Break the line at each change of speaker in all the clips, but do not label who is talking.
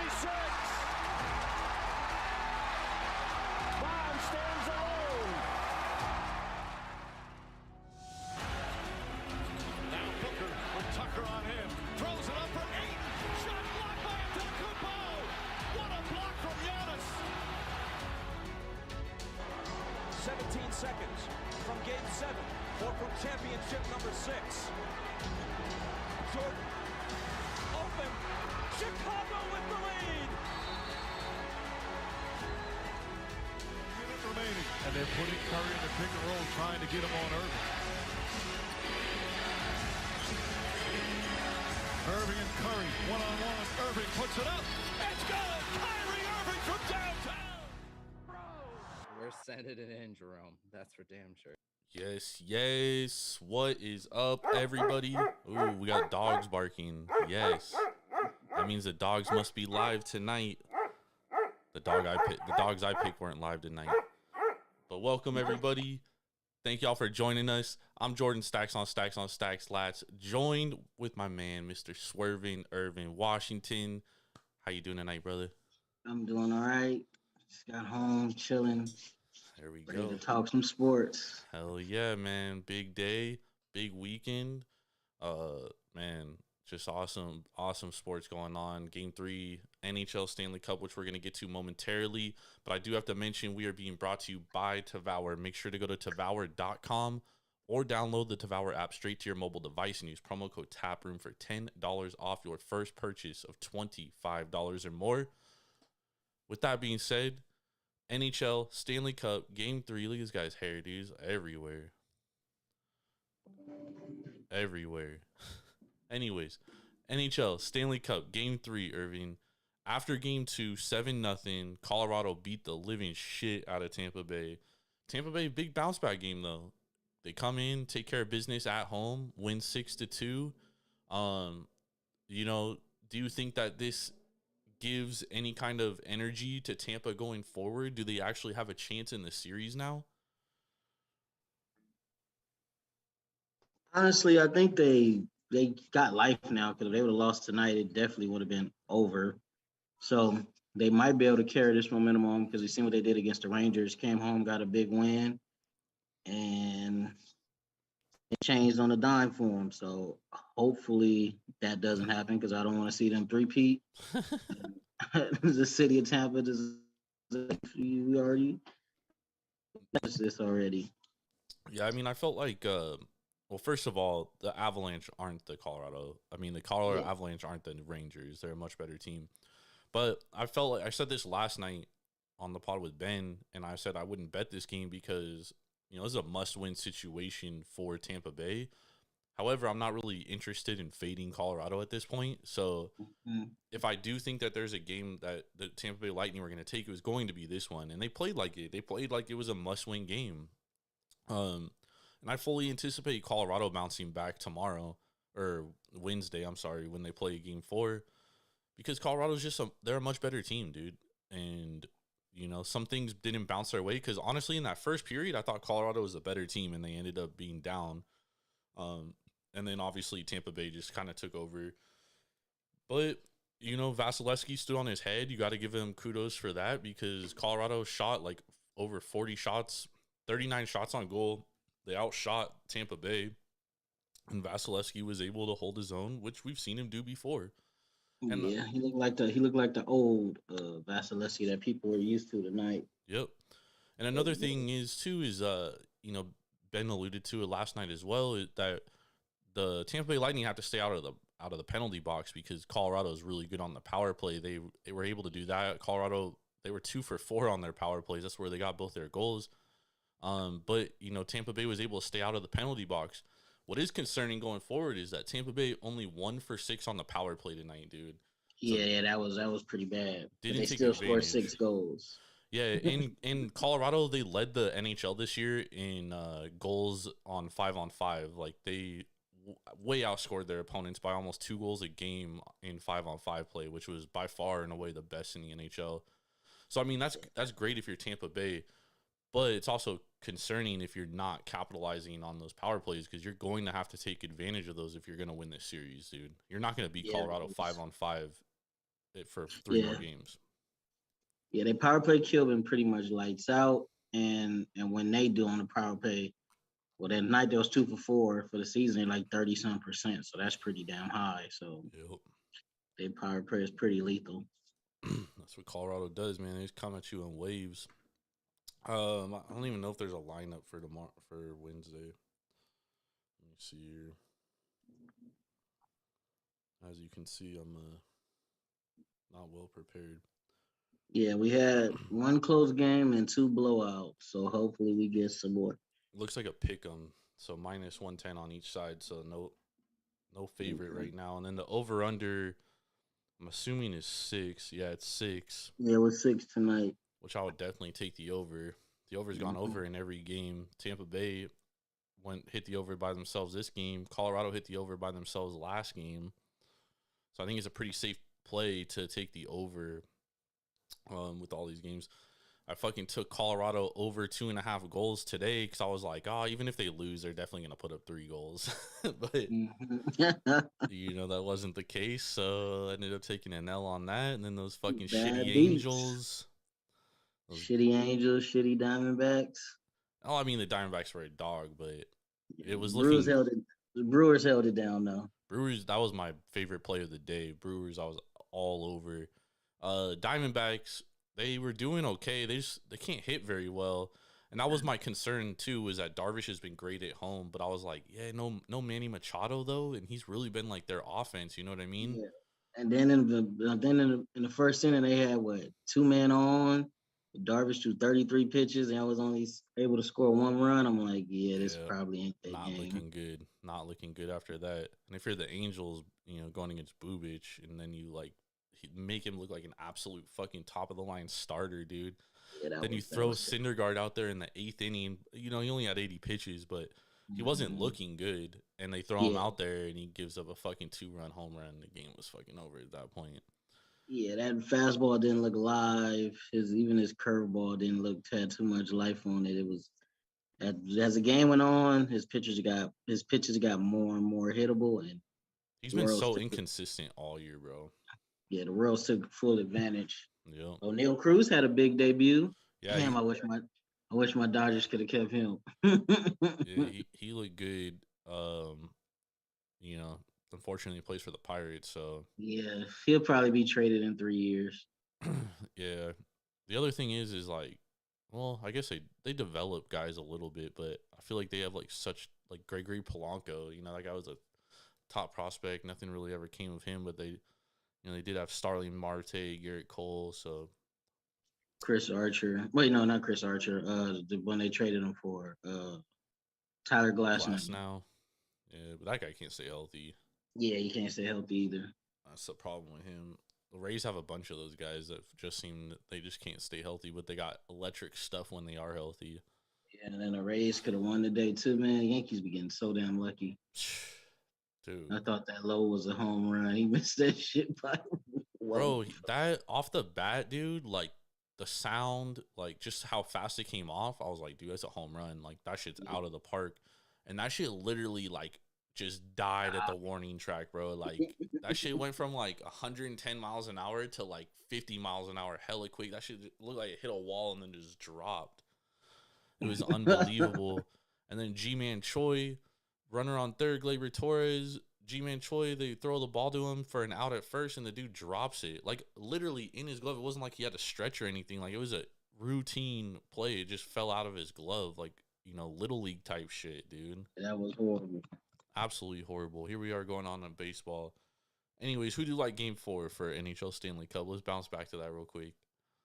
Bond stands alone.
Now Booker with Tucker on him. Throws it up for 8. Shot blocked by Antetokounmpo. What a block from Giannis.
17 seconds from Game 7 or from championship number 6. Jordan open. Chicago with the lead.
Minute remaining. And they're putting Curry in the pick and roll, trying to get him on Ervin. Irving and Curry, one-on-one. Irving puts it up. It's good. Kyrie Irving from downtown.
We're sending it in, Jerome. That's for damn sure.
Yes. What is up, everybody? Ooh, we got dogs barking. Yes. That means the dogs must be live tonight. The dogs I picked weren't live tonight. But welcome, everybody. Thank y'all for joining us. I'm Jordan, Stacks on Stacks on Stacks Lats, joined with my man, Mr. Swerving Ervin Washington. How you doing tonight, brother?
I'm doing all right. Just got home, chilling.
There we
Ready
go.
to talk some sports.
Hell yeah, man. Big day, big weekend. Man, just awesome sports going on. Game 3, NHL Stanley Cup, which we're going to get to momentarily. But I do have to mention we are being brought to you by Tavour. Make sure to go to Tavour.com or download the Tavour app straight to your mobile device and use promo code Taproom for $10 off your first purchase of $25 or more. With that being said, NHL Stanley Cup Game 3. Look at this guy's hair, dudes. Everywhere. Anyways, NHL Stanley Cup Game 3, Irving. After Game 2, 7-0, Colorado beat the living shit out of Tampa Bay. Tampa Bay, big bounce back game, though. They come in, take care of business at home, win 6-2. Do you think that this gives any kind of energy to Tampa going forward? Do they actually have a chance in the series now?
Honestly, I think they got life now, because if they would have lost tonight, it definitely would have been over. So they might be able to carry this momentum on, because we've seen what they did against the Rangers. Came home, got a big win, and it changed on a dime for them. So hopefully that doesn't happen, because I don't want to see them three-peat. The city of Tampa we already this already.
Yeah, I mean, I felt like, well, first of all, the Avalanche aren't the Colorado. I mean, the Colorado Avalanche aren't the Rangers. They're a much better team. But I felt like I said this last night on the pod with Ben, and I said I wouldn't bet this game because, this is a must-win situation for Tampa Bay. However, I'm not really interested in fading Colorado at this point. So if I do think that there's a game that the Tampa Bay Lightning were going to take, it was going to be this one. And they played like it. They played like it was a must-win game. And I fully anticipate Colorado bouncing back tomorrow, or Wednesday, I'm sorry, when they play Game 4. Because Colorado's they're a much better team, dude. And, some things didn't bounce their way. Because honestly, in that first period, I thought Colorado was a better team, and they ended up being down. And then obviously Tampa Bay just kind of took over. But, Vasilevsky stood on his head. You got to give him kudos for that, because Colorado shot like over 40 shots, 39 shots on goal. They outshot Tampa Bay, and Vasilevsky was able to hold his own, which we've seen him do before. And
yeah, he looked like the old Vasilevsky that people were used to tonight.
Yep. And another thing is Ben alluded to it last night as well, is that the Tampa Bay Lightning have to stay out of the penalty box, because Colorado is really good on the power play. They were able to do that. Colorado, they were 2 for 4 on their power plays. That's where they got both their goals. But Tampa Bay was able to stay out of the penalty box. What is concerning going forward is that Tampa Bay only 1 for 6 on the power play tonight, dude. So
yeah, that was pretty bad.
They
still scored 6 goals.
Yeah, in Colorado, they led the NHL this year in goals on 5-on-5. Like, they way outscored their opponents by almost 2 goals a game in 5-on-5 play, which was by far and away the best in the NHL. So, I mean, that's great if you're Tampa Bay, but it's also concerning if you're not capitalizing on those power plays, because you're going to have to take advantage of those if you're going to win this series, dude. You're not going to beat Colorado 5-on-5 it for 3 more
Yeah.
games.
Yeah, their power play kill been pretty much lights out. And when they do on the power play, well, that night there was 2 for 4 for the season, like 30-some%. So that's pretty damn high. So
Yep.
their power play is pretty lethal.
That's what Colorado does, man. They just come at you in waves. I don't even know if there's a lineup for Wednesday. Let me see here. As you can see, I'm not well prepared.
Yeah, we had 1 close game and 2 blowouts. So hopefully we get some more.
Looks like a pick 'em, so minus 110 on each side. So no favorite right now. And then the over under, I'm assuming is 6. Yeah, it's 6.
Yeah, we're 6 tonight.
Which I would definitely take the over. The over's gone over in every game. Tampa Bay hit the over by themselves this game. Colorado hit the over by themselves last game. So I think it's a pretty safe play to take the over with all these games. I fucking took Colorado over 2.5 goals today because I was like, even if they lose, they're definitely going to put up 3 goals. But, that wasn't the case. So I ended up taking an L on that. And then those fucking shitty Angels.
Shitty Angels, shitty Diamondbacks.
Oh, I mean, the Diamondbacks were a dog, but it was
Brewers
looking...
The Brewers held it down, though.
Brewers, that was my favorite play of the day. Brewers, I was all over. Diamondbacks, they were doing okay. They can't hit very well. And that was my concern, too, is that Darvish has been great at home. But I was like, no Manny Machado, though. And he's really been, like, their offense. You know what I mean?
Yeah. And then in the first inning, they had, 2 men on. Darvish threw 33 pitches, and I was only able to score 1 run. I'm like, this probably ain't that game.
Not looking good after that. And if you're the Angels, going against Bubic, and then you, make him look like an absolute fucking top-of-the-line starter, dude.
Yeah,
then you throw Syndergaard out there in the 8th inning. He only had 80 pitches, but he wasn't looking good. And they throw him out there, and he gives up a fucking 2-run home run. The game was fucking over at that point.
Yeah, that fastball didn't look live. Even his curveball didn't had too much life on it. It was as the game went on, his pitches got more and more hittable, and
he's been so inconsistent all year, bro.
Yeah, the Royals took full advantage.
Yeah.
O'Neal Cruz had a big debut.
Yeah.
Damn, I wish my Dodgers could have kept him.
Yeah, he looked good. Unfortunately, he plays for the Pirates, so
yeah, he'll probably be traded in 3 years.
Yeah. The other thing is I guess they develop guys a little bit, but I feel like they have such Gregory Polanco. That guy was a top prospect. Nothing really ever came of him, but they did have Starling Marte, Garrett Cole, so
Chris Archer. Wait, no, not Chris Archer. The one they traded him for, Tyler Glasnow.
Yeah, but that guy can't stay healthy.
Yeah, he can't stay healthy either.
That's the problem with him. The Rays have a bunch of those guys that just seem that they just can't stay healthy, but they got electric stuff when they are healthy.
Yeah, and then the Rays could have won today too, man. Yankees be getting so damn lucky.
Dude,
I thought that low was a home run. He missed that shit by
bro. That off the bat, dude, the sound, just how fast it came off. I was like, dude, that's a home run. That shit's out of the park, and that shit literally just died at the warning track, bro. That shit went from 110 miles an hour to 50 miles an hour hella quick. That shit looked like it hit a wall and then just dropped. It was unbelievable. And then G-Man Choi, runner on third, Gleyber Torres, G-Man Choi, they throw the ball to him for an out at first, and the dude drops it. Literally in his glove. It wasn't like he had to stretch or anything. It was a routine play. It just fell out of his glove. Little league type shit, dude.
That was horrible.
Absolutely horrible. Here we are going on in baseball. Anyways, who do you like game 4 for NHL Stanley Cup? Let's bounce back to that real quick.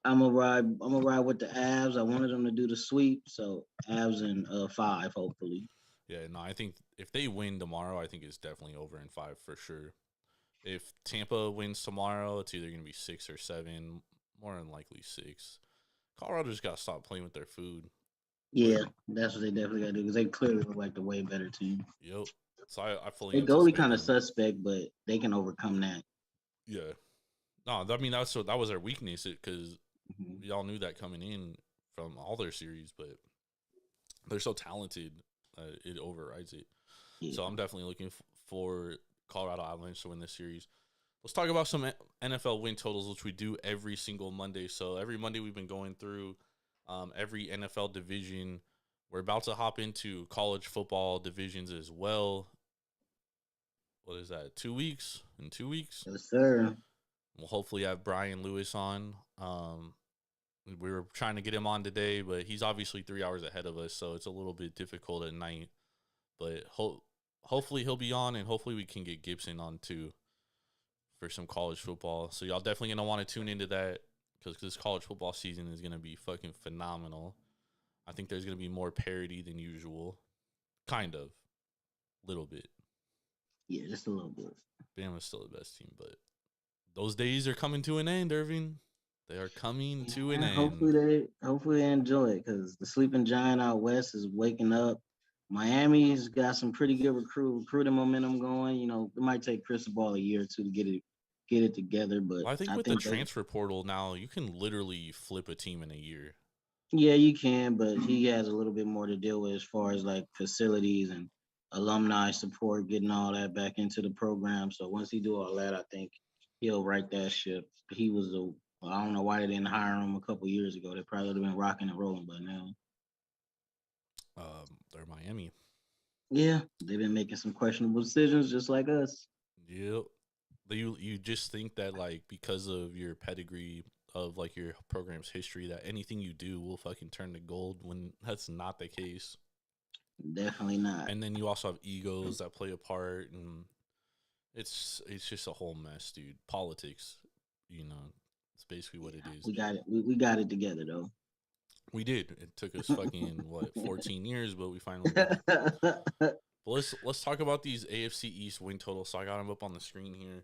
I'm gonna ride with the Avs. I wanted them to do the sweep, so Avs in 5, hopefully.
Yeah, no, I think if they win tomorrow, I think it's definitely over in 5 for sure. If Tampa wins tomorrow, it's either gonna be 6 or 7. More than likely 6. Colorado just gotta stop playing with their food.
Yeah, that's what they definitely gotta do because they clearly look like the way better team.
Yep. So I fully.
The goalie kind of suspect, but they can overcome that.
Yeah. No, I mean that was their weakness because we all knew that coming in from all their series, but they're so talented, it overrides it. Yeah. So I'm definitely looking for Colorado Avalanche to win this series. Let's talk about some NFL win totals, which we do every single Monday. So every Monday we've been going through every NFL division. We're about to hop into college football divisions as well. What is that? 2 weeks? In 2 weeks?
Yes, sir.
We'll hopefully have Brian Lewis on. We were trying to get him on today, but he's obviously 3 hours ahead of us, so it's a little bit difficult at night. But hopefully he'll be on, and hopefully we can get Gibson on too for some college football. So y'all definitely going to want to tune into that because this college football season is going to be fucking phenomenal. I think there's going to be more parity than usual. Kind of. Little bit.
Yeah, just a little bit.
Bama's still the best team, but those days are coming to an end, Ervin. They are coming to an end.
Hopefully they enjoy it because the sleeping giant out west is waking up. Miami's got some pretty good recruiting momentum going. You know, it might take Cristobal a year or two to get it together, but
well, I think with the transfer portal now, you can literally flip a team in a year.
Yeah, you can, but he has a little bit more to deal with as far as like facilities and alumni support, getting all that back into the program. So once he do all that, I think he'll right that ship. I don't know why they didn't hire him a couple years ago. They probably would have been rocking and rolling by now.
They're Miami.
Yeah, they've been making some questionable decisions just like us.
Yep. You just think that like because of your pedigree of like your program's history that anything you do will fucking turn to gold when that's not the case.
Definitely not.
And then you also have egos that play a part, and it's just a whole mess, dude. Politics, it's basically what it is.
We got it. We got it together though.
We did. It took us fucking 14 years, but we finally did. But let's talk about these AFC East win totals. So I got them up on the screen here.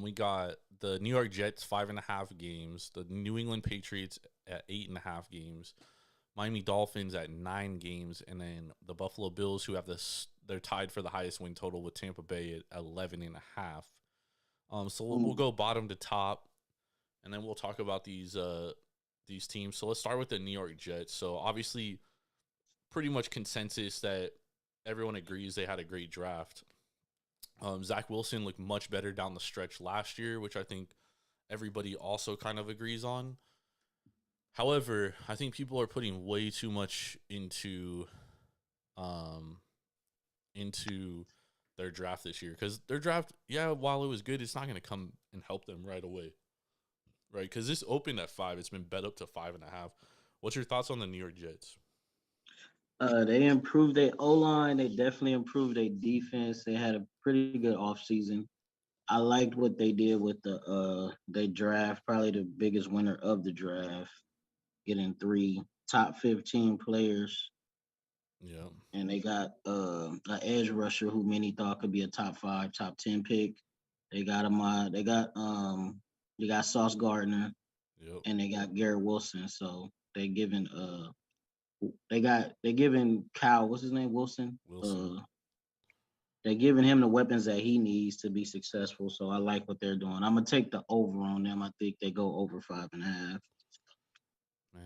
We got the New York Jets 5.5 games, the New England Patriots at 8.5 games, Miami Dolphins at 9 games, and then the Buffalo Bills, who have they're tied for the highest win total with Tampa Bay at 11.5. So we'll go bottom to top, and then we'll talk about these teams. So let's start with the New York Jets. So obviously, pretty much consensus that everyone agrees they had a great draft. Zach Wilson looked much better down the stretch last year, which I think everybody also kind of agrees on. However, I think people are putting way too much into their draft this year because their draft, while it was good, it's not going to come and help them right away. Right, because this opened at 5. It's been bet up to 5.5. What's your thoughts on the New York Jets?
They improved their O-line. They definitely improved their defense. They had a pretty good offseason. I liked what they did with they draft, probably the biggest winner of the draft, getting 3 top 15 players.
Yeah.
And they got an edge rusher who many thought could be a top 5, top 10 pick. They got him. They got Sauce Gardner, and they got Garrett Wilson. So they're giving Kyle, what's his name, Wilson. They're giving him the weapons that he needs to be successful. So I like what they're doing. I'm gonna take the over on them. I think they go over 5.5.
Man,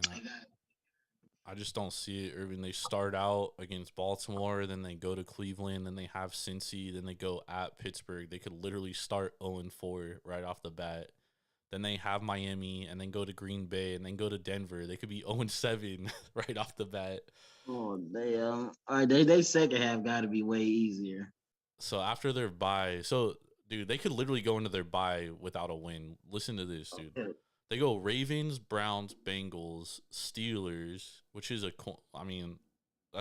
I just don't see it, Irving. They start out against Baltimore, then they go to Cleveland, then they have Cincy, then they go at Pittsburgh. They could literally start 0-4 right off the bat. Then they have Miami, and then go to Green Bay, and then go to Denver. They could be 0-7 right off the bat.
Oh, damn. All right, they second half got to be way easier.
So after their bye, dude, they could literally go into their bye without a win. Listen to this, dude. Okay. They go Ravens, Browns, Bengals, Steelers, which is I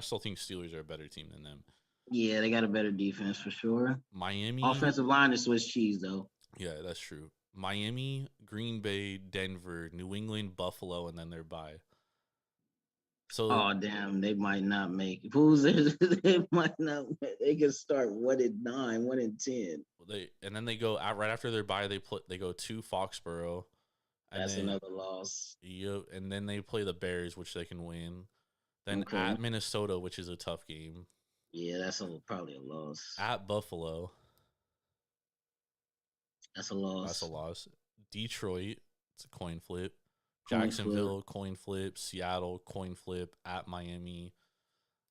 still think Steelers are a better team than them.
Yeah, they got a better defense for sure.
Miami.
Offensive line is Swiss cheese, though.
Yeah, that's true. Miami, Green Bay, Denver, New England, Buffalo, and then their bye. So,
oh damn, they might not make it. They might not. They can start 1-9, 1-10.
And then they go out right after their bye. They go to Foxborough.
That's another loss.
Yep, and then they play the Bears, which they can win. Then at Minnesota, which is a tough game.
Yeah, that's probably a loss.
At Buffalo.
That's a loss.
Detroit, it's a coin flip. Jacksonville, coin flip. Seattle, coin flip. At Miami.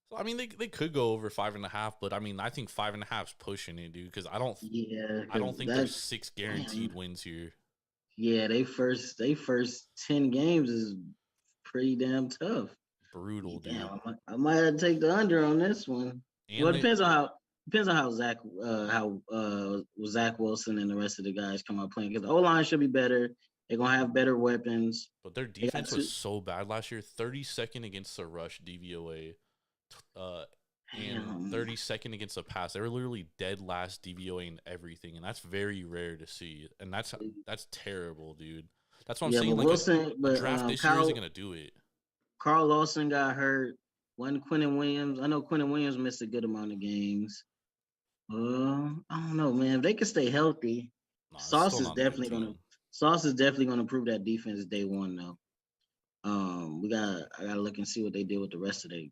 So I mean, they could go over 5.5, but I mean, I think 5.5 is pushing it, dude. Because I don't think there's 6 guaranteed wins here.
Yeah, they first 10 games is pretty damn tough.
Brutal, dude.
Damn, I might have to take the under on this one.
And
Well, it depends on how Zach Wilson and the rest of the guys come out playing. Because the O-line should be better. They're gonna have better weapons.
But their defense was so bad last year. 32nd against the rush DVOA, and 32nd against the pass. They were literally dead last DVOA in everything, and that's very rare to see. And that's terrible, dude. That's what I'm saying.
But
like
Wilson,
a draft this year isn't gonna do it.
Carl Lawson got hurt. Wasn't Quentin Williams? I know Quentin Williams missed a good amount of games. I don't know, man. If they can stay healthy, Sauce is definitely gonna prove that defense day one though. I gotta look and see what they did with the rest of their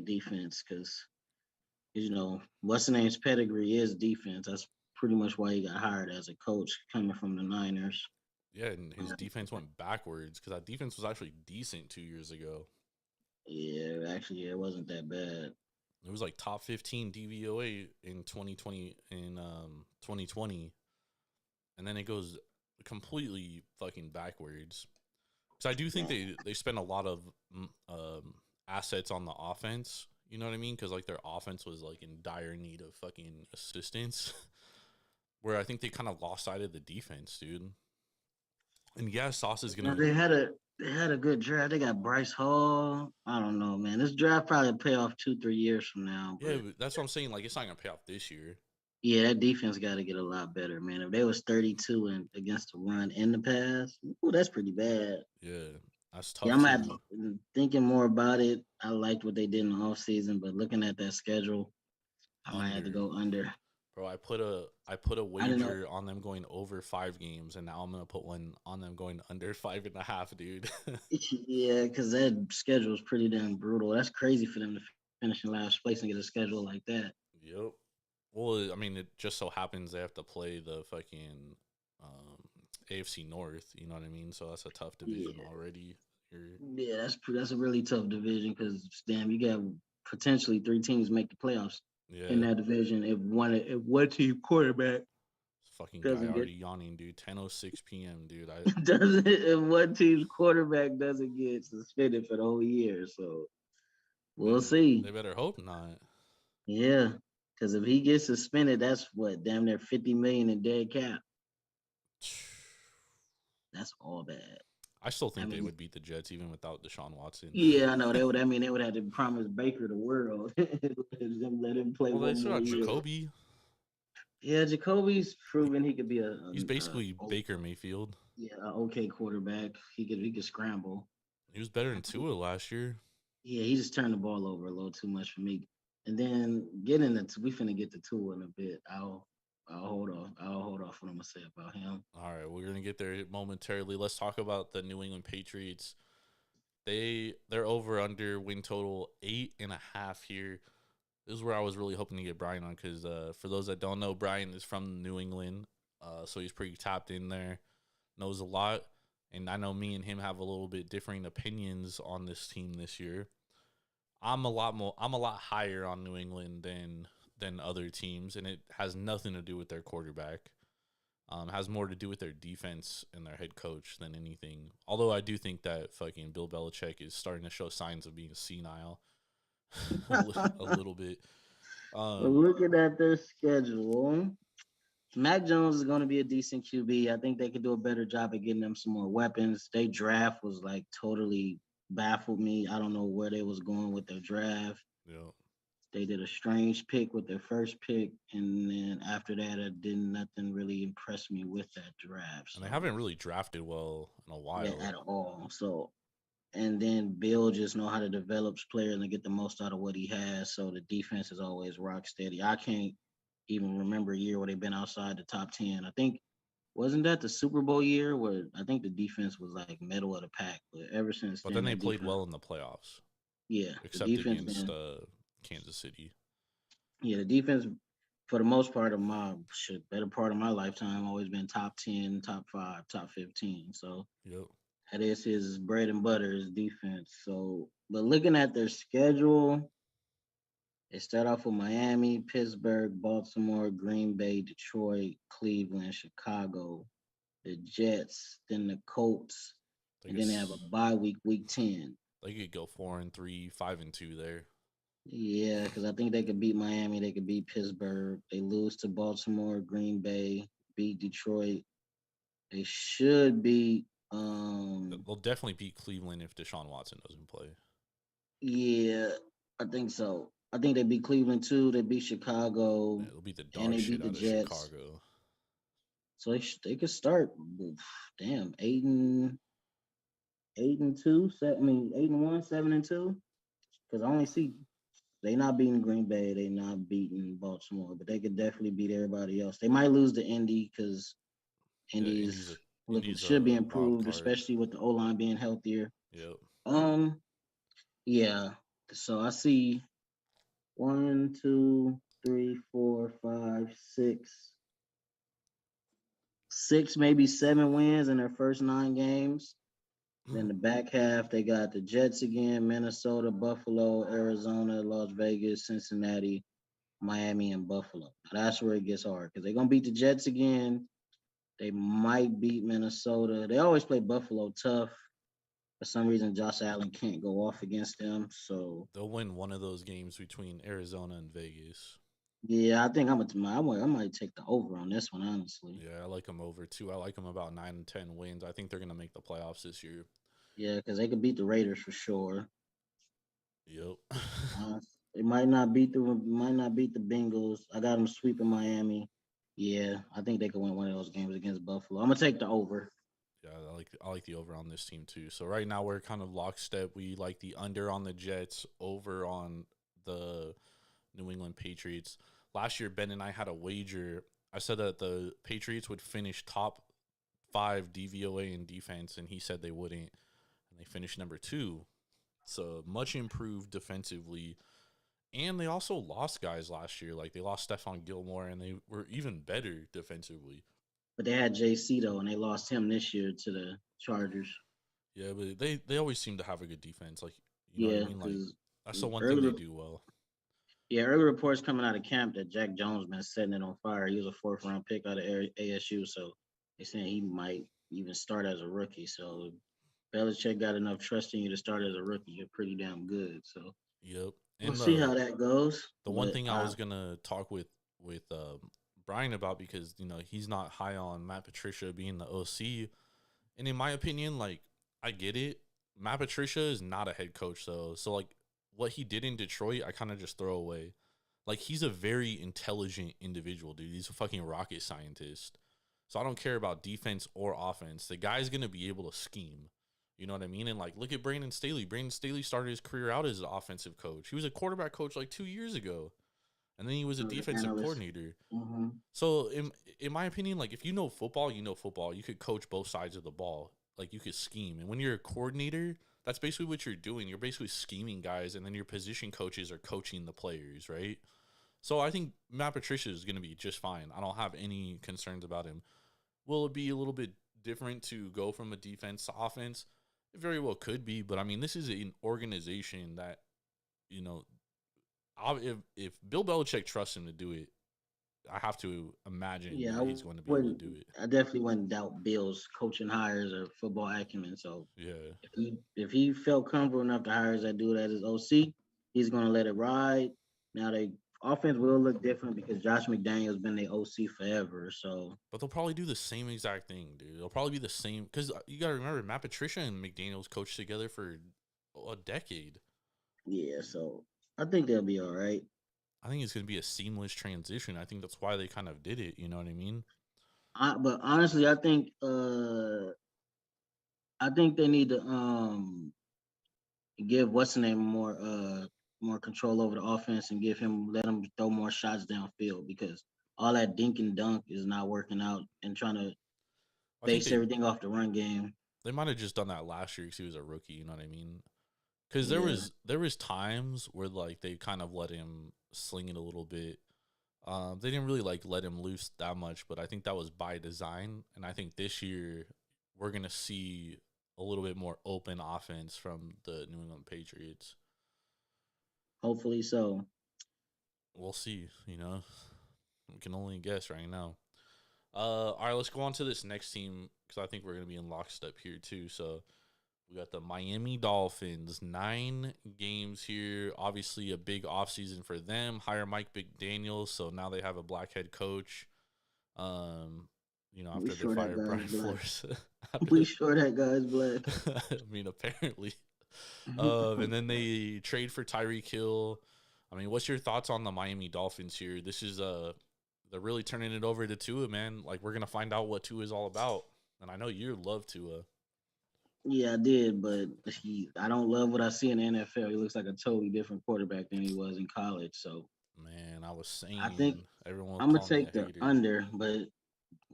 defense, because what's the name's pedigree is defense. That's pretty much why he got hired as a coach coming from the Niners.
Yeah, and his defense went backwards because that defense was actually decent 2 years ago.
Yeah, actually, it wasn't that bad.
It was like top 15 DVOA in 2020 and then it goes completely fucking backwards. Because I do think they spend a lot of assets on the offense. You know what I mean? Because like their offense was like in dire need of fucking assistance. Where I think they kind of lost sight of the defense, dude. And yeah, Sauce is gonna.
They had a good draft. They got Bryce Hall. I don't know, man. This draft probably pay off 2-3 years from now.
Yeah, but that's what I'm saying. Like, it's not gonna pay off this year.
Yeah, that defense got to get a lot better, man. If they was 32 and against the run in the pass, that's pretty bad.
Yeah, that's tough.
Yeah, I'm thinking more about it. I liked what they did in the offseason, but looking at that schedule, I might have to go under.
Bro, I put a wager on them going over 5 games, and now I'm gonna put one on them going under 5.5, dude.
Yeah, because that schedule is pretty damn brutal. That's crazy for them to finish in last place and get a schedule like that.
Yep. Well, I mean, it just so happens they have to play the fucking AFC North. You know what I mean? So that's a tough division already.
Yeah, that's a really tough division because damn, you got potentially 3 teams make the playoffs.
Yeah.
In that division, if one team quarterback
fucking guy already yawning, dude. 10:06 p.m., dude.
If one team's quarterback doesn't get suspended for the whole year, so we'll see.
They better hope not.
Yeah, because if he gets suspended, that's what damn near $50 million in dead cap. That's all bad.
I still think they would beat the Jets even without Deshaun Watson.
Yeah, I know they would. I mean, they would have to promise Baker the world, let him play.
Well, they still got Jacoby.
Yeah, Jacoby's proven he could be
he's basically Baker Mayfield.
Yeah, an okay quarterback. He could scramble.
He was better than Tua last year.
Yeah, he just turned the ball over a little too much for me. And then we finna get to Tua in a bit. I'll hold off. I'll hold off what I'm gonna say about him.
All right, we're gonna get there momentarily. Let's talk about the New England Patriots. They're over under win total 8.5 here. This is where I was really hoping to get Brian on because for those that don't know, Brian is from New England, so he's pretty tapped in there, knows a lot, and I know me and him have a little bit differing opinions on this team this year. I'm a lot higher on New England than other teams, and it has nothing to do with their quarterback. Has more to do with their defense and their head coach than anything. Although I do think that fucking Bill Belichick is starting to show signs of being senile a little bit.
Looking at their schedule, Mac Jones is going to be a decent QB. I think they could do a better job of getting them some more weapons. Their draft was like totally baffled me. I don't know where they was going with their draft.
Yeah.
They did a strange pick with their first pick, and then after that, nothing really impressed me with that draft. So.
And they haven't really drafted well in a while.
Yeah, at all. So, and then Bill just know how to develop players and get the most out of what he has. So the defense is always rock steady. I can't even remember a year where they've been outside the top 10. I think, wasn't that the Super Bowl year where I think the defense was like middle of the pack, but ever since
then they played well in the playoffs.
Yeah,
except against Kansas City.
Yeah, the defense for the most part of better part of my lifetime always been top 10, top 5, top 15. So
yep.
That is his bread and butter, his defense. So, but looking at their schedule, they start off with Miami, Pittsburgh, Baltimore, Green Bay, Detroit, Cleveland, Chicago, the Jets, then the Colts,
They
and
could,
then they have a bye week, week 10.
they could go 4-3, 5-2 there.
Yeah, because I think they could beat Miami, they could beat Pittsburgh. They lose to Baltimore, Green Bay, beat Detroit. They should beat
They'll definitely beat Cleveland if Deshaun Watson doesn't play.
yeah, I think so. I think they beat Cleveland too. They beat Chicago,
Yeah, they'll beat the
and
dog
they
shit
beat the
out of
Jets.
Chicago.
So they could start. Damn, 8-2. I mean 8-1, 7-2. Because I only see they not beating Green Bay, they not beating Baltimore, but they could definitely beat everybody else. They might lose to Indy because
Yeah,
Indy's
Indy's
should be
a wild
improved,
card.
especially with the O line being healthier.
Yep.
Um, yeah. So I see 1, 2, 3, 4, 5, 6, maybe 7 wins in their first 9 games. Then the back half, they got the Jets again, Minnesota, Buffalo, Arizona, Las Vegas, Cincinnati, Miami, and Buffalo. Now that's where it gets hard because they're gonna beat the Jets again. They might beat Minnesota. They always play Buffalo tough. For some reason, Josh Allen can't go off against them. So
They'll win one of those games between Arizona and Vegas.
yeah, I think I might take the over on this one, honestly.
Yeah, I like them over too. I like them about 9 and 10 wins. I think they're gonna make the playoffs this year.
Yeah, because they could beat the Raiders for sure.
Yep.
Uh, it might not beat the Bengals. I got them sweeping Miami. Yeah, I think they could win one of those games against Buffalo. I'm gonna take the over.
Yeah, I like the over on this team too. So right now we're kind of lockstep. We like the under on the Jets, over on the New England Patriots. Last year, Ben and I had a wager. I said that the Patriots would finish top 5 DVOA in defense, and he said they wouldn't, and they finished number 2. So much improved defensively. And they also lost guys last year. Like they lost Stephon Gilmore, and they were even better defensively.
But they had JC though, and they lost him this year to the Chargers.
Yeah, but they always seem to have a good defense. Like you know what
Yeah,
I mean? Like
because
that's the one thing they
early,
do well.
early reports coming out of camp that Jack Jones been setting it on fire. He was a 4th-round pick out of ASU, so they saying he might even start as a rookie. So Belichick got enough trust in you to start as a rookie. You're pretty damn good. So
Yep.
we'll
And
see how that goes.
the one
But
thing I was gonna talk with Brian about, because you know he's not high on Matt Patricia being the OC, and in my opinion, like I get it. Matt Patricia is not a head coach though, so like what he did in Detroit, I kind of just throw away. Like he's a very intelligent individual, dude. He's a fucking rocket scientist. So I don't care about defense or offense. The guy's gonna be able to scheme. You know what I mean? And like, look at Brandon Staley. Brandon Staley started his career out as an offensive coach. He was a quarterback coach like 2 years ago, and then he was a defensive coordinator.
Mm-hmm.
So in my opinion, like if you know football, you know football. You could coach both sides of the ball. Like you could scheme. And when you're a coordinator, that's basically what you're doing. You're basically scheming guys, and then your position coaches are coaching the players, right? So I think Matt Patricia is going to be just fine. I don't have any concerns about him. Will it be a little bit different to go from a defense to offense? It very well could be, but I mean, this is an organization that, you know, if Bill Belichick trusts him to do it, I have to imagine that he's going to be able to do it.
I definitely wouldn't doubt Bill's coaching hires or football acumen. So
Yeah.
if he felt comfortable enough to hire that dude as his OC, he's gonna let it ride. Now they offense will look different because Josh McDaniel's been the OC forever. So
But they'll probably do the same exact thing, dude. They'll probably be the same, because you got to remember, Matt Patricia and McDaniels coached together for a decade.
yeah, so I think they'll be all right.
I think it's going to be a seamless transition. I think that's why they kind of did it. You know what I mean?
But honestly, I think they need to give what's the name more control over the offense and let him throw more shots downfield because all that dink and dunk is not working out and trying to
I think
base everything off the run game.
they might have just done that last year because he was a rookie. You know what I mean? Because
Yeah.
there was times where like they kind of let him sling it a little bit. They didn't really like let him loose that much, but I think that was by design. And I think this year we're gonna see a little bit more open offense from the New England Patriots.
Hopefully so.
We'll see. You know, we can only guess right now. All right, let's go on to this next team because I think we're gonna be in lockstep here too. So we got the Miami Dolphins, 9 games here. Obviously, a big offseason for them. Hire Mike McDaniel, so now they have a black head coach. You know, after they fired Brian Flores.
We sure that guy's black.
I mean, apparently. And then they trade for Tyreek Hill. I mean, what's your thoughts on the Miami Dolphins here? This is they're really turning it over to Tua, man. Like, we're gonna find out what Tua is all about. And I know you love Tua.
Yeah, I did, but I don't love what I see in the NFL. He looks like a totally different quarterback than he was in college. So,
man, I was saying,
I think
everyone
I'm gonna take the
hater.
under, but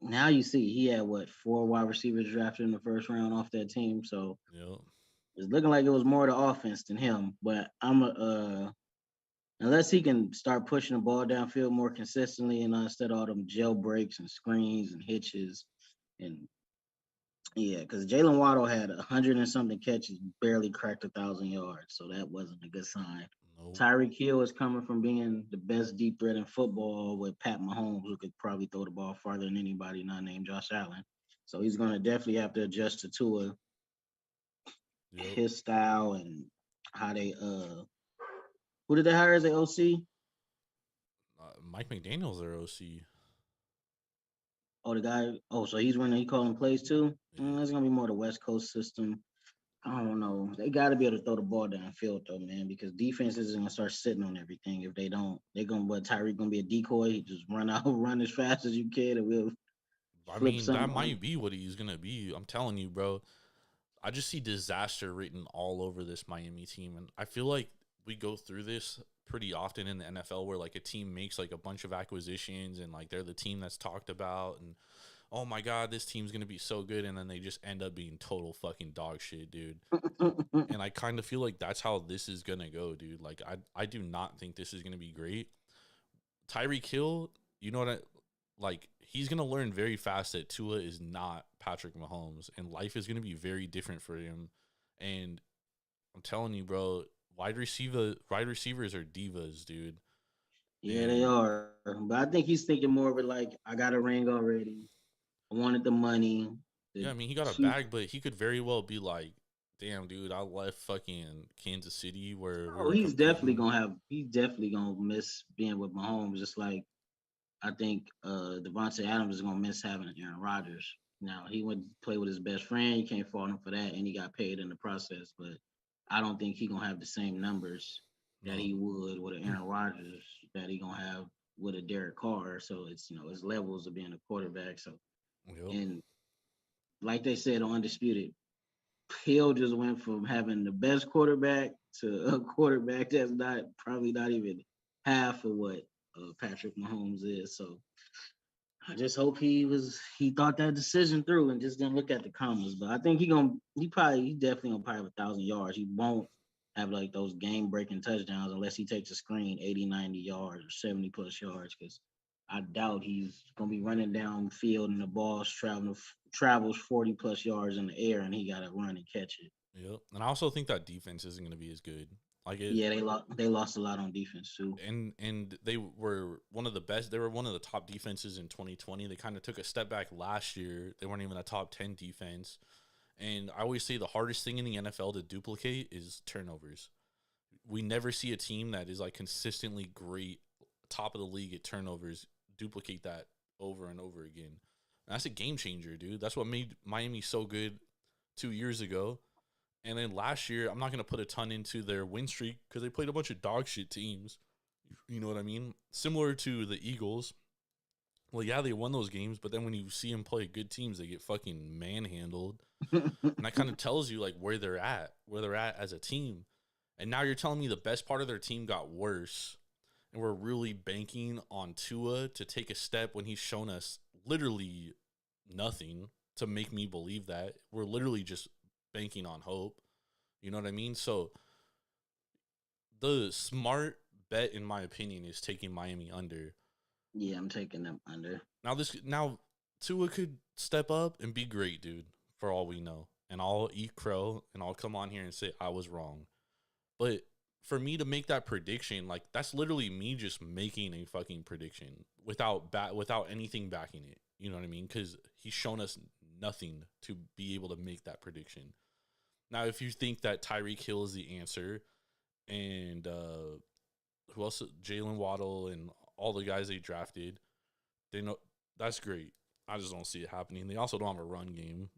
now you see he had 4 wide receivers drafted in the first round off that team. So
Yep.
it's looking like it was more the offense than him. But unless he can start pushing the ball downfield more consistently and instead of all them jail breaks and screens and hitches and yeah, because Jalen Waddle had 100 and something catches, barely cracked 1,000 yards, so that wasn't a good sign.
Nope.
Tyreek Hill is coming from being the best deep threat in football with Pat Mahomes, who could probably throw the ball farther than anybody not named Josh Allen. So he's going to definitely have to adjust to Tua, his style, and how they who did they hire as the OC?
Mike McDaniel's their OC.
Oh, the guy. Oh, so he's running. He calling plays too. It's gonna be more the West Coast system. I don't know. They got to be able to throw the ball downfield though, man, because defenses is gonna start sitting on everything. If they don't, they're gonna. But Tyreek gonna be a decoy. He just run out, run as fast as you can, and we'll.
I mean, that might be what he's gonna be. I'm telling you, bro. I just see disaster written all over this Miami team, and I feel like we go through this pretty often in the NFL where like a team makes like a bunch of acquisitions and like they're the team that's talked about and oh my god, this team's gonna be so good, and then they just end up being total fucking dog shit, dude. And I kind of feel like that's how this is gonna go, dude. Like I do not think this is gonna be great. Tyreek Hill, you know what like he's gonna learn very fast that Tua is not Patrick Mahomes, and life is gonna be very different for him. And I'm telling you, bro, wide receivers are divas, dude.
Yeah, they are. But I think he's thinking more of it like, I got a ring already. I wanted the money.
Yeah, I mean, he got a bag, but he could very well be like, damn, dude, I left fucking Kansas City where
he's definitely gonna miss being with Mahomes, just like I think Devontae Adams is gonna miss having Aaron Rodgers. Now he went to play with his best friend. You can't fault him for that, and he got paid in the process. But I don't think he gonna have the same numbers that he would with an Aaron Rodgers that he gonna have with a Derek Carr. So it's his levels of being a quarterback. So and like they said on Undisputed, Hill just went from having the best quarterback to a quarterback that's probably not even half of what Patrick Mahomes is. So I just hope he thought that decision through and just didn't look at the commas. But I think he definitely gonna probably have 1,000 yards. He won't have like those game breaking touchdowns unless he takes a screen 80, 90 yards or 70 plus yards, because I doubt he's gonna be running down the field and the ball travels 40 plus yards in the air and he gotta run and catch it.
Yep. And I also think that defense isn't gonna be as good.
They lost a lot on defense too.
And they were one of the best. They were one of the top defenses in 2020. They kind of took a step back last year. They weren't even a top 10 defense. And I always say the hardest thing in the NFL to duplicate is turnovers. We never see a team that is like consistently great, top of the league at turnovers, duplicate that over and over again. And that's a game changer, dude. That's what made Miami so good 2 years ago. And then last year, I'm not going to put a ton into their win streak because they played a bunch of dog shit teams. You know what I mean? Similar to the Eagles. Well, yeah, they won those games, but then when you see them play good teams, they get fucking manhandled. And that kind of tells you like where they're at as a team. And now you're telling me the best part of their team got worse. And we're really banking on Tua to take a step when he's shown us literally nothing to make me believe that. We're literally just banking on hope. You know what I mean? So the smart bet, in my opinion, is taking Miami under.
Yeah, I'm taking them under.
Now Tua could step up and be great, dude, for all we know. and I'll eat crow and I'll come on here and say I was wrong. But for me to make that prediction, like that's literally me just making a fucking prediction without anything backing it. You know what I mean? Because he's shown us nothing to be able to make that prediction. Now, if you think that Tyreek Hill is the answer, and who else? Jalen Waddle and all the guys they drafted, they know that's great. I just don't see it happening. They also don't have a run game.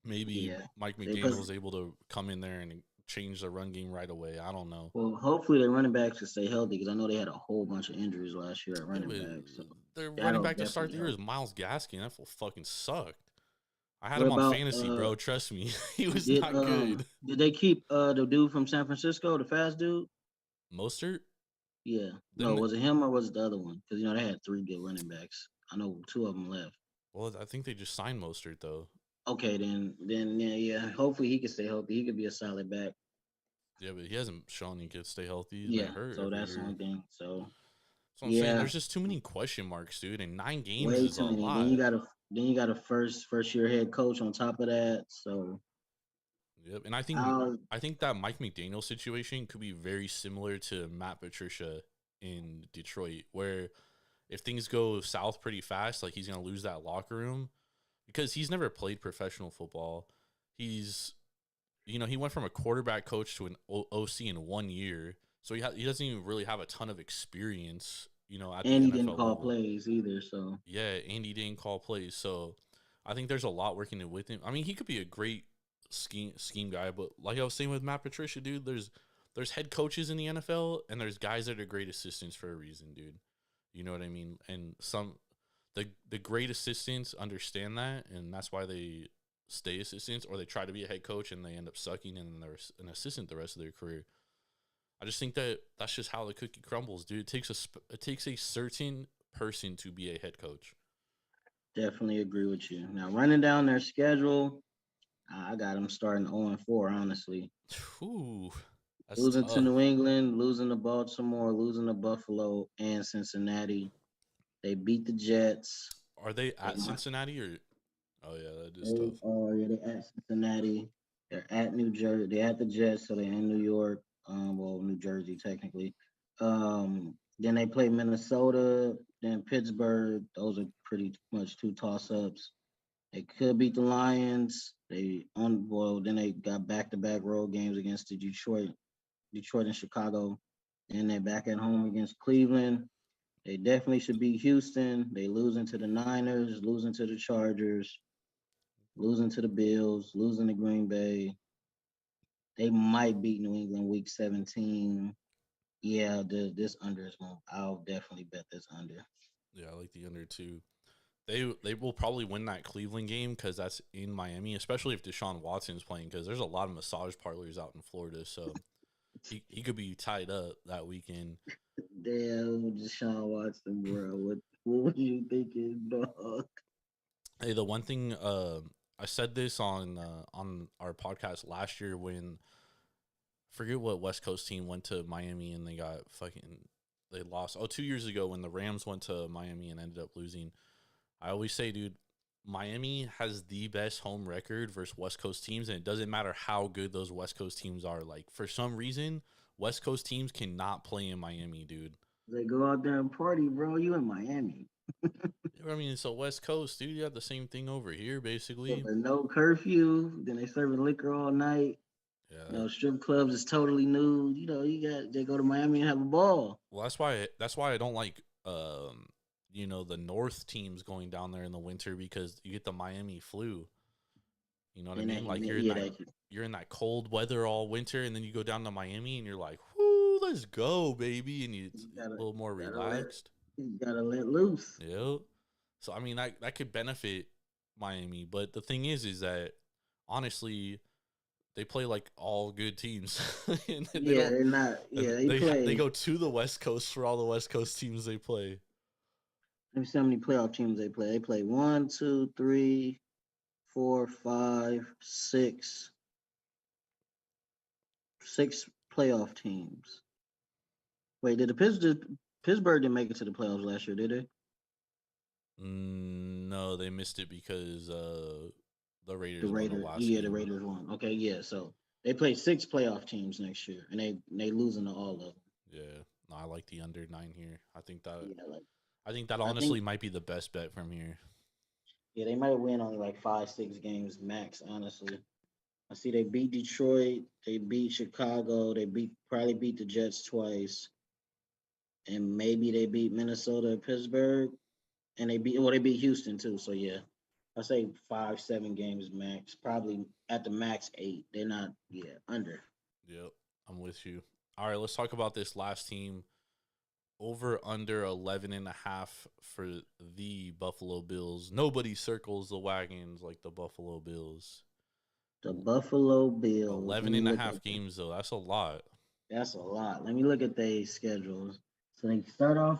Maybe Mike McDaniel was able to come in there and change the run game right away. I don't know.
Well, hopefully their running backs will stay healthy because I know they had a whole bunch of injuries last year at running back. So
their running back to start the year is Myles Gaskin. That fool fucking sucked. I had
what
him on
about,
fantasy, bro. Trust me. He was not good.
Did they keep the dude from San Francisco, the fast dude?
Mostert?
Yeah. No, was it him or was it the other one? Because, you know, they had 3 good running backs. I know 2 of them left.
Well, I think they just signed Mostert, though.
Okay, then yeah. Hopefully he can stay healthy. He could be a solid back.
Yeah, but he hasn't shown he could stay healthy.
He's been hurt. So that's one thing. So
I'm saying. There's just too many question marks, dude. And 9 games
way
is
too
a
many.
lot.
Then you got a first year head coach on top of that. So
yep, and I think that Mike McDaniel situation could be very similar to Matt Patricia in Detroit, where if things go south pretty fast, like he's gonna lose that locker room because he's never played professional football. He's, you know, he went from a quarterback coach to an OC in 1 year, so he doesn't even really have a ton of experience. You know,
and he didn't call plays either. So
yeah, and he didn't call plays. So I think there's a lot working with him. I mean, he could be a great scheme guy, but like I was saying with Matt Patricia, dude, there's head coaches in the NFL and there's guys that are great assistants for a reason, dude. You know what I mean? And the great assistants understand that, and that's why they stay assistants, or they try to be a head coach and they end up sucking and they're an assistant the rest of their career. I just think that's just how the cookie crumbles, dude. It takes a certain person to be a head coach.
Definitely agree with you. Now, running down their schedule, I got them starting 0-4, honestly.
Ooh,
losing tough. To New England, losing to Baltimore, losing to Buffalo, and Cincinnati. They beat the Jets.
Are they at Cincinnati or? Oh yeah, that is tough.
Oh yeah, they're at Cincinnati. They're at New Jersey. They're at the Jets, so they're in New York. New Jersey technically. Then they play Minnesota, then Pittsburgh. Those are pretty much 2 toss-ups. They could beat the Lions. Then they got back-to-back road games against the Detroit and Chicago. And they're back at home against Cleveland. They definitely should beat Houston. They losing to the Niners, losing to the Chargers, losing to the Bills, losing to Green Bay. They might beat New England week 17. Yeah, this under is going. I'll definitely bet this under.
Yeah, I like the under too. They will probably win that Cleveland game because that's in Miami, especially if Deshaun Watson's playing, because there's a lot of massage parlors out in Florida, so he could be tied up that weekend.
Damn, Deshaun Watson, bro. What were you thinking, dog?
Hey, the one thing I said this on our podcast last year when forget what West Coast team went to Miami and they lost. 2 years ago when the Rams went to Miami and ended up losing. I always say, dude, Miami has the best home record versus West Coast teams, and it doesn't matter how good those West Coast teams are. Like, for some reason, West Coast teams cannot play in Miami, dude.
They go out there and party, bro. You in Miami.
I mean, it's a West Coast, dude. You have the same thing over here, basically.
Yeah, no curfew. Then they serving liquor all night. Yeah. You know, strip clubs is totally nude. You know, they go to Miami and have a ball.
Well, that's why I don't like the North teams going down there in the winter, because you get the Miami flu. You know what I mean? Like you're in that cold weather all winter, and then you go down to Miami and you're like, "Whoo, let's go, baby!" And it's a little more relaxed.
You gotta let loose.
Yeah. So I mean, that could benefit Miami, but the thing is that honestly, they play like all good teams.
They're not. Yeah,
they go to the West Coast for all the West Coast teams they play.
Let me see how many playoff teams they play. They play 1, 2, 3, 4, 5, 6. 6 playoff teams. Wait, did Pittsburgh didn't make it to the playoffs last year, did they?
No, they missed it because The Raiders
The
won the
Raiders,
last
yeah, the
game.
Raiders won. Okay, yeah. So they play 6 playoff teams next year, and they losing to all of them.
Yeah, no, I like the under 9 here.
Yeah, like
I think that
I
honestly
think
might be the best bet from here.
yeah, they might win only like 5, 6 games max. Honestly, I see they beat Detroit, they beat Chicago, they probably beat the Jets twice, and maybe they beat Minnesota and Pittsburgh, and they beat Houston too. So yeah, I say 5, 7 games max. Probably at the max 8. They're not under.
Yep, I'm with you. All right, let's talk about this last team. Over under 11.5 for the Buffalo Bills. Nobody circles the wagons like the Buffalo Bills.
The Buffalo Bills.
11 and a half games, though. That's a lot.
That's a lot. Let me look at their schedules. So they start off.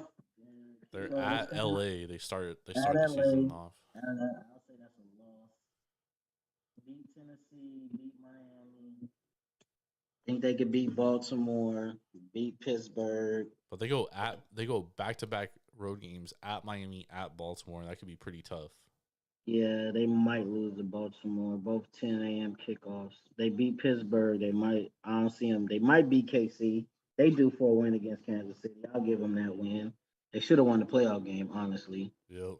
They're at LA. They start the
LA.
season off.
I'll say that's a loss. Beat Tennessee, beat Miami. Think they could beat Baltimore, beat Pittsburgh.
But they go back to back road games at Miami, at Baltimore. That could be pretty tough.
Yeah, they might lose to Baltimore. Both 10 a.m. kickoffs. They beat Pittsburgh. They might. I don't see them. They might beat KC. They do for a win against Kansas City. I'll give them that win. They should have won the playoff game, honestly.
Yep.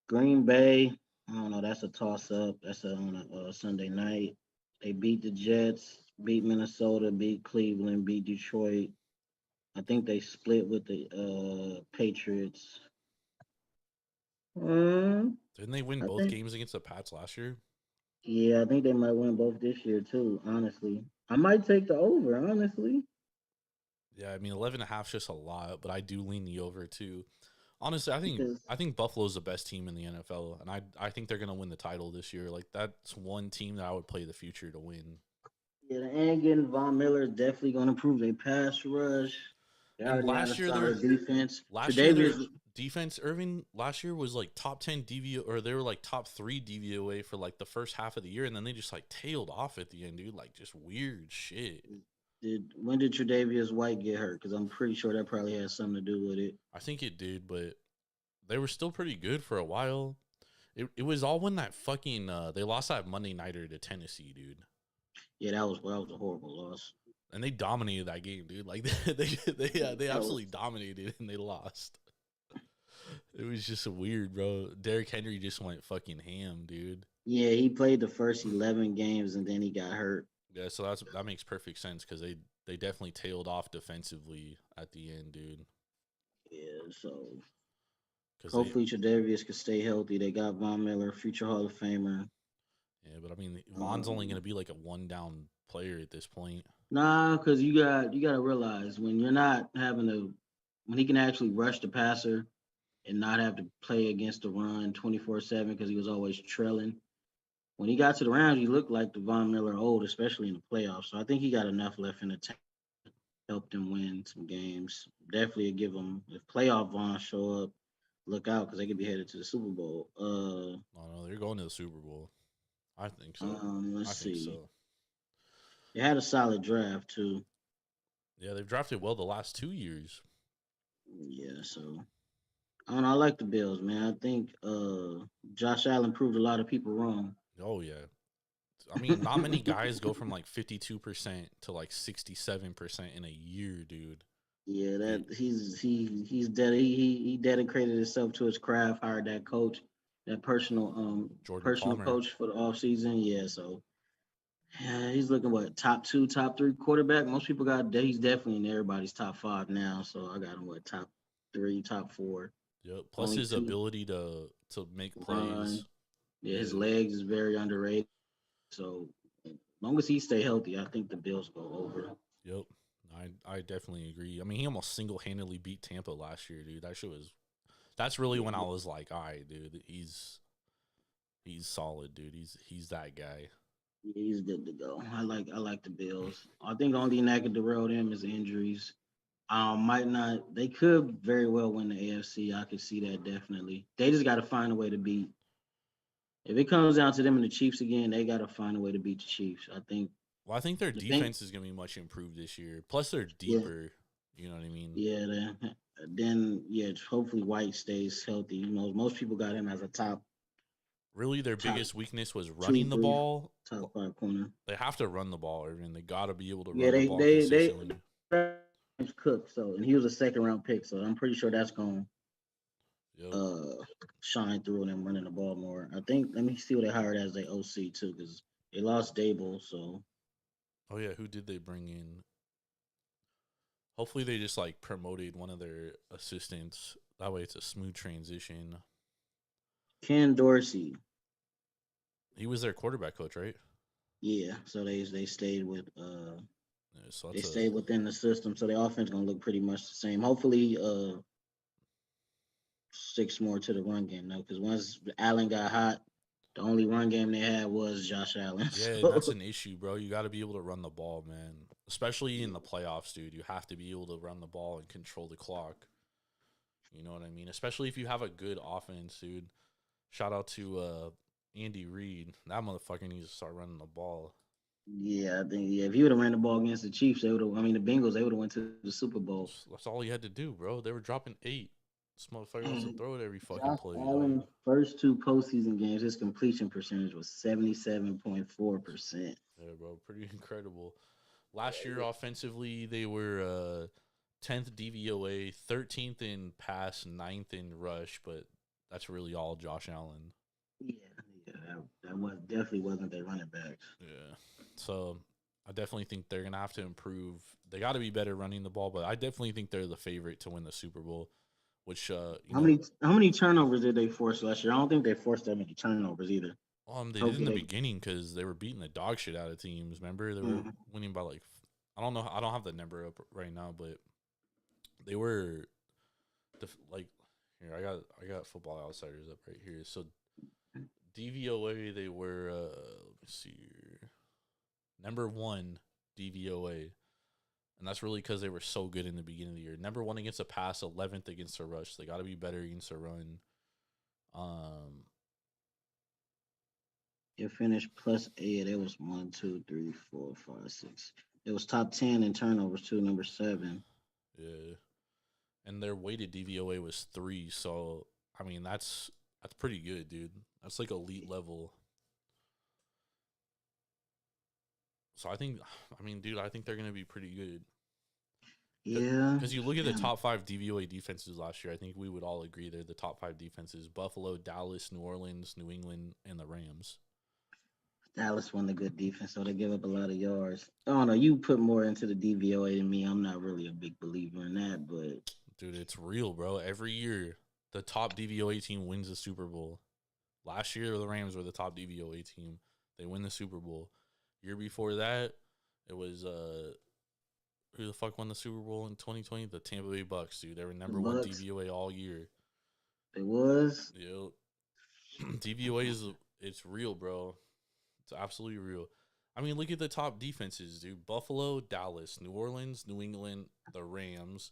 Green Bay. I don't know. That's a toss up. That's on a Sunday night. They beat the Jets. Beat Minnesota. Beat Cleveland. Beat Detroit. I think they split with the Patriots.
Didn't they win both games against the Pats last year?
Yeah, I think they might win both this year too, honestly. I might take the over, honestly.
Yeah, I mean 11.5 is just a lot, but I do lean the over too. Honestly, I think Buffalo's the best team in the NFL, and I think they're gonna win the title this year. Like that's one team that I would play the future to win.
Yeah, and getting Von Miller is definitely gonna improve their pass rush. They
And
already had a solid defense.
their defense, Irvin, last year was like top 10 DV, or they were like top 3 DVOA for like the first half of the year, and then they just like tailed off at the end, dude. Like just weird shit.
When did Tre'Davious White get hurt? Because I'm pretty sure that probably has something to do with it.
I think it did, but they were still pretty good for a while. It was all when that fucking they lost that Monday nighter to Tennessee, dude.
Yeah, that was a horrible loss.
And they dominated that game, dude. Like they absolutely dominated and they lost. It was just weird, bro. Derrick Henry just went fucking ham, dude.
Yeah, he played the first 11 games and then he got hurt.
Yeah, so that makes perfect sense because they definitely tailed off defensively at the end, dude.
Yeah, so hopefully Tre'Davious could stay healthy. They got Von Miller, future Hall of Famer.
Yeah, but I mean, Von's only going to be like a one-down player at this point.
Nah, because you got to realize when you're not when he can actually rush the passer and not have to play against the run 24/7 because he was always trailing. When he got to the round, he looked like the Von Miller old, especially in the playoffs. So I think he got enough left in the tank to help them win some games. Definitely give them, if playoff Von show up, look out because they could be headed to the Super Bowl.
Oh no, they're going to the Super Bowl. I think so.
Let's see.
So.
They had a solid draft too.
Yeah, they've drafted well the last 2 years.
Yeah, so I don't know. I like the Bills, man. I think Josh Allen proved a lot of people wrong.
Oh yeah, I mean, not many guys go from like 52% to like 67% in a year, dude.
Yeah, he dedicated himself to his craft. Hired that coach, that personal coach for the offseason. Yeah, so yeah, he's looking top 2, top 3 quarterback. Most people he's definitely in everybody's top 5 now. So I got him top 3, top 4.
Yep. Plus only his ability to make plays.
Yeah, his legs is very underrated. So as long as he stay healthy, I think the Bills go over.
Yep. I definitely agree. I mean, he almost single-handedly beat Tampa last year, dude. That's really when I was like, all right, dude, he's solid, dude. He's that guy.
Yeah, he's good to go. I like the Bills. I think only thing that could derail them is injuries. They could very well win the AFC. I could see that definitely. They just got to find a way to beat. If it comes down to them and the Chiefs again, they got to find a way to beat the Chiefs. I think.
Well, I think their defense is going to be much improved this year. Plus, they're deeper. Yeah. You know what I mean?
Yeah. Then hopefully White stays healthy. You know, most people got him as a top
Really, their
Top
biggest weakness was running the
2, 3,
ball.
top 5 corner.
They have to run the ball, Ervin. They got to be able to
Yeah,
run the ball consistently.
they Cook, so and he was a 2nd-round pick, so I'm pretty sure that's going
Yep.
to shine through them running the ball more. I think. Let me see what they hired as their OC too, because they lost Dable, so.
Oh yeah, who did they bring in? Hopefully they just like promoted one of their assistants. That way it's a smooth transition.
Ken Dorsey.
He was their quarterback coach, right?
Yeah, so they stayed with
Yeah, so
they stayed within the system, so their offense gonna look pretty much the same. Hopefully, sticks more to the run game though, because once Allen got hot, the only run game they had was Josh Allen.
Yeah,
so.
and that's an issue, bro. You got to be able to run the ball, man. Especially in the playoffs, dude. You have to be able to run the ball and control the clock. You know what I mean? Especially if you have a good offense, dude. Shout out to Andy Reid. That motherfucker needs to start running the ball.
Yeah, I think if he would have ran the ball against the Chiefs, they would have. I mean, the Bengals, they would have went to the Super Bowl.
That's all he had to do, bro. They were dropping 8. This motherfucker wants to throw it every fucking
Josh
play.
Allen's first 2 postseason games, his completion percentage was 77.4%.
Yeah, bro, pretty incredible. Last year, offensively, they were 10th DVOA, 13th in pass, 9th in rush, but that's really all Josh Allen.
Yeah, that was definitely wasn't their running backs.
Yeah, so I definitely think they're gonna have to improve. They got to be better running the ball, but I definitely think they're the favorite to win the Super Bowl. Which how
many turnovers did they force last year? I don't think they forced that many turnovers either.
They did in the beginning because they were beating the dog shit out of teams. Remember, they were winning by like, I don't know, I don't have the number up right now, but they were like, here I got Football Outsiders up right here. So DVOA, they were let me see here, number 1 DVOA. And that's really because they were so good in the beginning of the year. Number 1 against a pass, 11th against a rush. They got to be better against a run.
It finished +8. It was 1, 2, 3, 4, 5, 6. It was top 10 in turnovers too. Number 7.
Yeah, and their weighted DVOA was 3. So I mean, that's pretty good, dude. That's like elite level. So I think they're gonna be pretty good.
Yeah.
Because you look at the top 5 DVOA defenses last year, I think we would all agree they're the top 5 defenses: Buffalo, Dallas, New Orleans, New England, and the Rams.
Dallas won the good defense, so they give up a lot of yards. I don't know. You put more into the DVOA than me. I'm not really a big believer in that, but
dude, it's real, bro. Every year, the top DVOA team wins the Super Bowl. Last year, the Rams were the top DVOA team. They win the Super Bowl. Year before that, it was who the fuck won the Super Bowl in 2020? The Tampa Bay Bucks, dude. They were number 1 DVOA all year.
It was?
Yep. DVOA it's real, bro. It's absolutely real. I mean, look at the top defenses, dude. Buffalo, Dallas, New Orleans, New England, the Rams,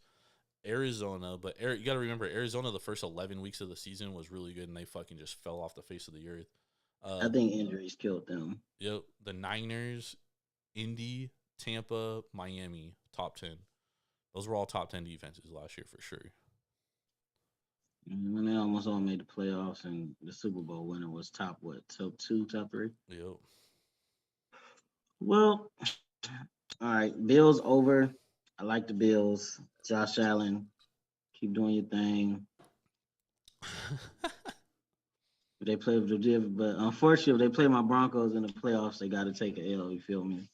Arizona. But you got to remember, Arizona, the first 11 weeks of the season was really good, and they fucking just fell off the face of the earth.
I think injuries killed them.
Yep. The Niners, Indy, Tampa, Miami, top 10. Those were all top 10 defenses last year for sure.
And they almost all made the playoffs, and the Super Bowl winner was top 2, top 3?
Yep.
Well, all right. Bills over. I like the Bills. Josh Allen, keep doing your thing. They play with the but unfortunately, if they play my Broncos in the playoffs, they got to take an L. You feel me?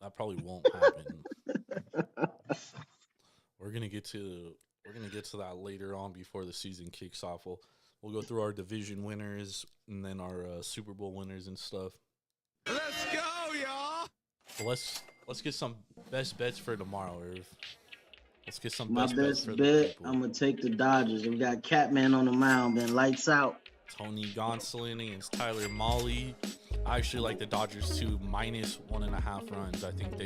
That probably won't happen. We're gonna get to that later on before the season kicks off. We'll go through our division winners and then our Super Bowl winners and stuff.
Let's go, y'all.
So let's get some best bets for tomorrow, Irv. Let's get some
My
best bets for the
bet,
people.
I'm gonna take the Dodgers. We got Catman on the mound, been lights out.
Tony Gonsolin against Tyler Mahle. I actually like the Dodgers too, -1.5 runs. I think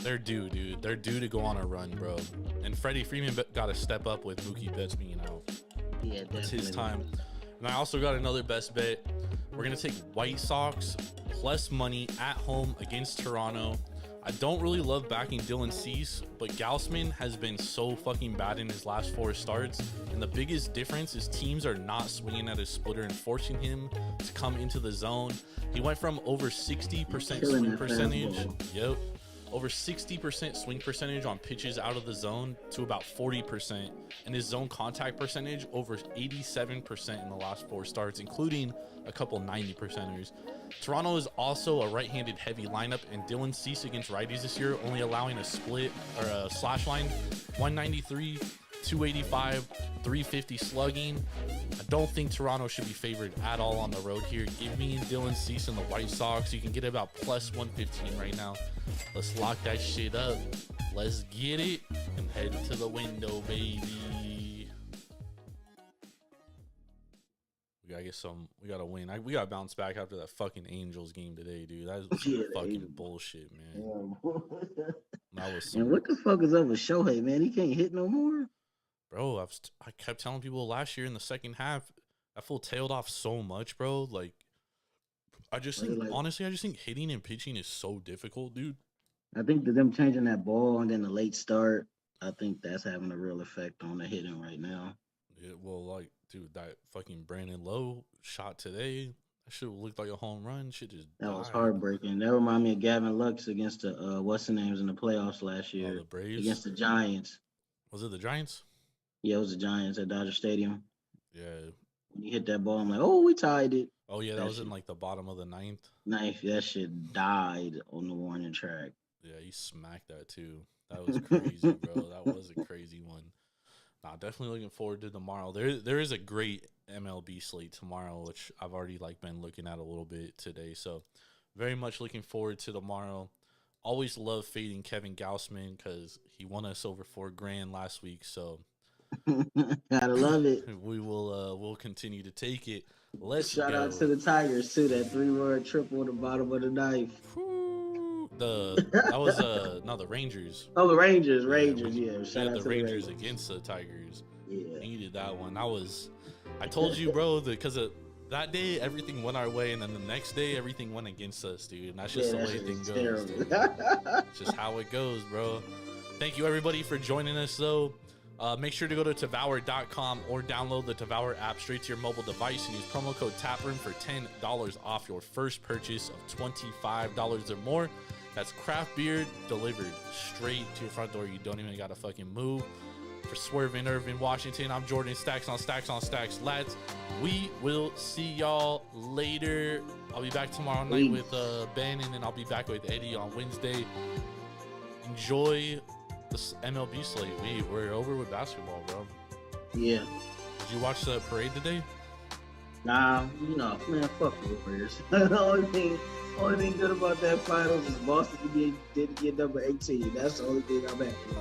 they're due, dude. They're due to go on a run, bro. And Freddie Freeman got to step up with Mookie Betts being out.
Yeah,
It's his
definitely.
time. And I also got another best bet. We're going to take White Sox plus money at home against Toronto. I don't really love backing Dylan Cease, but Gaussman has been so fucking bad in his last 4 starts. And the biggest difference is teams are not swinging at his splitter and forcing him to come into the zone. He went from over 60% swing percentage. Yep. Over 60% swing percentage on pitches out of the zone to about 40%, and his zone contact percentage over 87% in the last 4 starts, including a couple 90%ers. Toronto is also a right-handed heavy lineup, and Dylan Cease against righties this year only allowing a split or a slash line 193, 285, 350 slugging. I don't think Toronto should be favored at all on the road here. Give me Dylan Cease and the White Sox. You can get about plus 115 right now. Let's lock that shit up. Let's get it and head to the window, baby. We gotta get some. We gotta win. We gotta bounce back after that fucking Angels game today, dude. That was fucking bullshit, man. That was.
And what the fuck is up with Shohei, man? He can't hit no more.
Bro, I kept telling people last year in the second half, that fool tailed off so much, bro. Like, I just think, honestly, I just think hitting and pitching is so difficult, dude.
I think that them changing that ball and then the late start, I think that's having a real effect on the hitting right now.
Yeah, well, like, dude, that fucking Brandon Lowe shot today, that shit looked like a home run. Shit just
That
died.
was heartbreaking. That reminded me of Gavin Lux against the what's the names in the playoffs last year.
The Braves
against the Giants.
Was it the Giants?
Yeah, it was the Giants at Dodger Stadium.
Yeah.
When he hit that ball, I'm like, oh, we tied it.
Oh yeah, that was in like the bottom of the ninth.
That shit died on the warning track.
Yeah, he smacked that too. That was crazy, bro. That was a crazy one. Nah, definitely looking forward to tomorrow. There is a great MLB slate tomorrow, which I've already like been looking at a little bit today. So very much looking forward to tomorrow. Always love fading Kevin Gaussman because he won us over $4,000 last week. So
gotta love it.
We will we'll continue to take it. Let's
shout
go.
out to the Tigers too. That 3-run triple at the bottom of the knife.
That was the Rangers.
Oh, the Rangers,
yeah.
Shout out
the
to
Rangers against the Tigers.
Yeah,
needed that one. I told you, bro, because that day everything went our way, and then the next day everything went against us, dude. And that's just the way things goes. It's just how it goes, bro. Thank you everybody for joining us, though. Make sure to go to Tavour.com or download the Tavour app straight to your mobile device and use promo code Taproom for $10 off your first purchase of $25 or more. That's craft beer delivered straight to your front door. You don't even gotta fucking move. For Swerving Ervin, Washington, I'm Jordan. Stacks on stacks on stacks, lads. We will see y'all later. I'll be back tomorrow night with Ben, and then I'll be back with Eddie on Wednesday. Enjoy this MLB slate. We're over with basketball, bro.
Yeah.
Did you watch the parade today?
Nah, man, fuck the Warriors. The only thing good about that finals is Boston didn't get number 18. That's the only thing I'm happy with.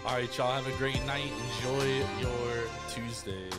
All right, y'all have a great night. Enjoy your Tuesday.